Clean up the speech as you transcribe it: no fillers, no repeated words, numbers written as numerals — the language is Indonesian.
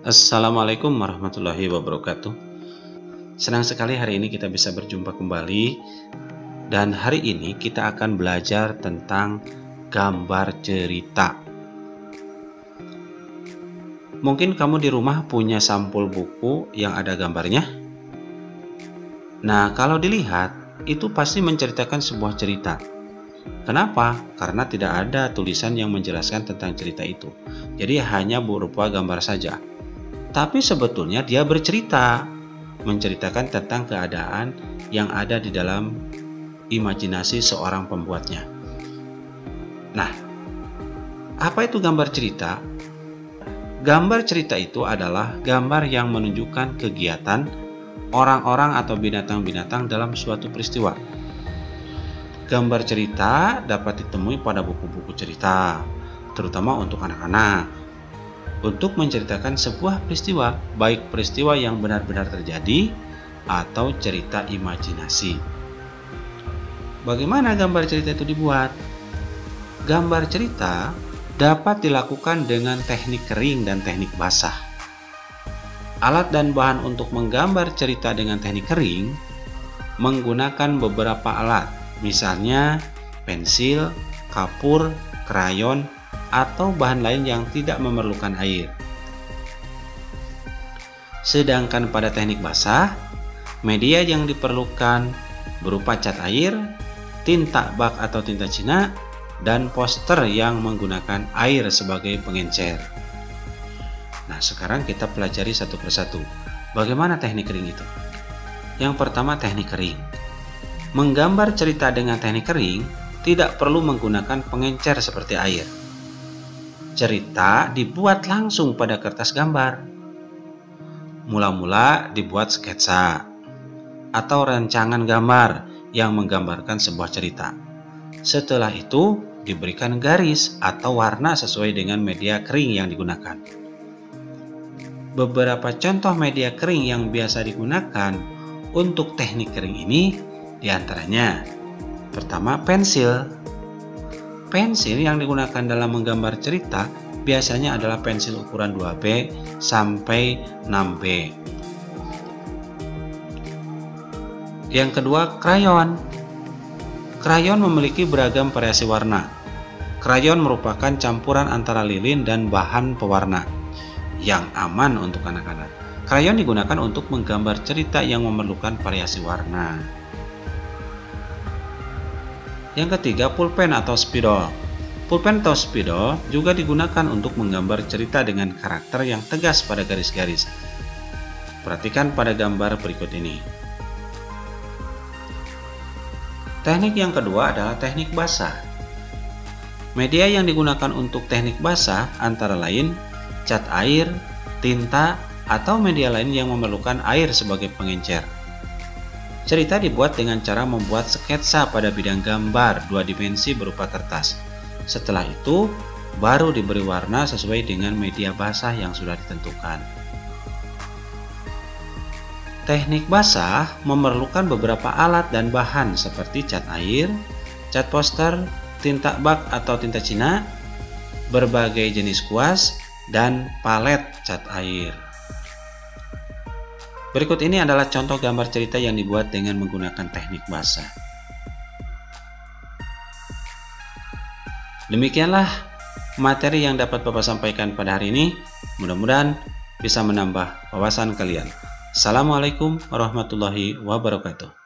Assalamualaikum warahmatullahi wabarakatuh. Senang sekali hari ini kita bisa berjumpa kembali. Dan hari ini kita akan belajar tentang gambar cerita. Mungkin kamu di rumah punya sampul buku yang ada gambarnya. Nah, kalau dilihat, itu pasti menceritakan sebuah cerita. Kenapa? Karena tidak ada tulisan yang menjelaskan tentang cerita itu. Jadi hanya berupa gambar saja. Tapi sebetulnya dia bercerita, menceritakan tentang keadaan yang ada di dalam imajinasi seorang pembuatnya. Nah, apa itu gambar cerita? Gambar cerita itu adalah gambar yang menunjukkan kegiatan orang-orang atau binatang-binatang dalam suatu peristiwa. Gambar cerita dapat ditemui pada buku-buku cerita, terutama untuk anak-anak, untuk menceritakan sebuah peristiwa, baik peristiwa yang benar-benar terjadi atau cerita imajinasi. Bagaimana gambar cerita itu dibuat? Gambar cerita dapat dilakukan dengan teknik kering dan teknik basah. Alat dan bahan untuk menggambar cerita dengan teknik kering menggunakan beberapa alat, misalnya pensil, kapur, krayon, atau bahan lain yang tidak memerlukan air. Sedangkan pada teknik basah, media yang diperlukan berupa cat air, tinta bak atau tinta Cina, dan poster yang menggunakan air sebagai pengencer. Nah, sekarang kita pelajari satu persatu. Bagaimana teknik kering itu? Yang pertama, teknik kering. Menggambar cerita dengan teknik kering tidak perlu menggunakan pengencer seperti air. Cerita dibuat langsung pada kertas gambar. Mula-mula dibuat sketsa atau rancangan gambar yang menggambarkan sebuah cerita. Setelah itu diberikan garis atau warna sesuai dengan media kering yang digunakan. Beberapa contoh media kering yang biasa digunakan untuk teknik kering ini diantaranya: pertama, pensil. Pensil yang digunakan dalam menggambar cerita biasanya adalah pensil ukuran 2B sampai 6B. Yang kedua, krayon. Krayon memiliki beragam variasi warna. Krayon merupakan campuran antara lilin dan bahan pewarna yang aman untuk anak-anak. Krayon digunakan untuk menggambar cerita yang memerlukan variasi warna. Yang ketiga, pulpen atau spidol. Pulpen atau spidol juga digunakan untuk menggambar cerita dengan karakter yang tegas pada garis-garis. Perhatikan pada gambar berikut ini. Teknik yang kedua adalah teknik basah. Media yang digunakan untuk teknik basah antara lain cat air, tinta, atau media lain yang memerlukan air sebagai pengencer. Cerita dibuat dengan cara membuat sketsa pada bidang gambar 2 dimensi berupa kertas. Setelah itu, baru diberi warna sesuai dengan media basah yang sudah ditentukan. Teknik basah memerlukan beberapa alat dan bahan seperti cat air, cat poster, tinta bak atau tinta Cina, berbagai jenis kuas, dan palet cat air. Berikut ini adalah contoh gambar cerita yang dibuat dengan menggunakan teknik basah. Demikianlah materi yang dapat Bapak sampaikan pada hari ini. Mudah-mudahan bisa menambah wawasan kalian. Assalamualaikum warahmatullahi wabarakatuh.